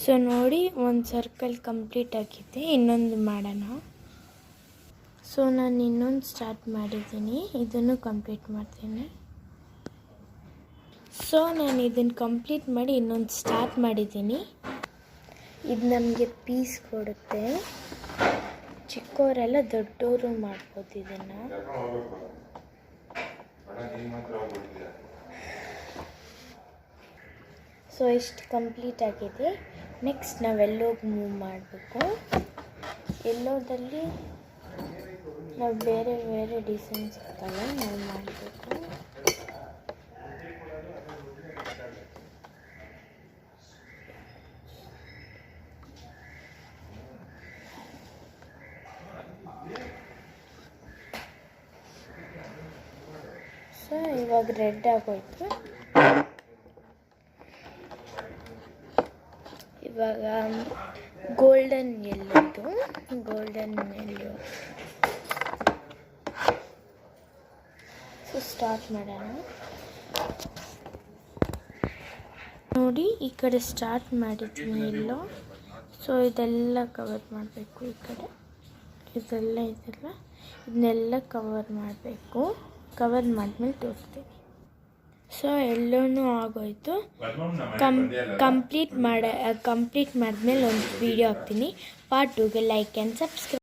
So ನೋಡಿ, ಒಂದು circle complete ಆಗಿದೆ. ಇನ್ನೊಂದು ಮಾಡೋಣ. ಸೊ ನಾನು ಇನ್ನೊಂದು ಸ್ಟಾರ್ಟ್ ಮಾಡಿದ್ದೀನಿ, ಇದನ್ನು ಕಂಪ್ಲೀಟ್ ಮಾಡ್ತೀನಿ. ಸೊ ನಾನು ಇದನ್ನು ಕಂಪ್ಲೀಟ್ ಮಾಡಿ ಇನ್ನೊಂದು ಸ್ಟಾರ್ಟ್ ಮಾಡಿದ್ದೀನಿ. ಇದು ನಮಗೆ ಪೀಸ್ ಕೊಡುತ್ತೆ. ಚಿಕ್ಕವರೆಲ್ಲ ದೊಡ್ಡವರು ಮಾಡ್ಬೋದು ಇದನ್ನು. ಸೊ ಇಷ್ಟು ಕಂಪ್ಲೀಟ್ ಆಗಿದೆ. ನೆಕ್ಸ್ಟ್ ನಾವೆಲ್ಲೋಗಿ ಮೂವ್ ಮಾಡಬೇಕು. ಎಲ್ಲೋದಲ್ಲಿ ನಾವು ಬೇರೆ ಬೇರೆ ಡಿಸೈನ್ಸ್ ಇರ್ತವೆ, ನಾವು ಮಾಡಬೇಕು. ಸೊ ಇವಾಗ ರೆಡ್ ಆಗೋಯ್ತು. ಇವಾಗ ಗೋಲ್ಡನ್ ಎಲ್ಲೋದು, ಗೋಲ್ಡನ್ ಎಲ್ಲೋ. ಸೊ ಸ್ಟಾರ್ಟ್ ಮಾಡೋಣ. ನೋಡಿ, ಈ ಕಡೆ ಸ್ಟಾರ್ಟ್ ಮಾಡಿದ್ದೀನಿ ಎಲ್ಲೋ. ಸೊ ಇದೆಲ್ಲ ಕವರ್ ಮಾಡಬೇಕು. ಈ ಕಡೆ ಇದನ್ನೆಲ್ಲ ಕವರ್ ಮಾಡಬೇಕು. ಕವರ್ ಮಾಡಿದ್ಮೇಲೆ ತೋರಿಸ್ತೀನಿ. ಸೊ ಎಲ್ಲನೂ ಆಗೋಯ್ತು. ಕಂಪ್ಲೀಟ್ ಮಾಡಿದ್ಮೇಲೆ ಒಂದು ವಿಡಿಯೋ ಹಾಕ್ತೀನಿ. ಪಾರ್ಟ್ 2ಗೆ ಲೈಕ್ ಆ್ಯಂಡ್ ಸಬ್ಸ್ಕ್ರೈಬ್.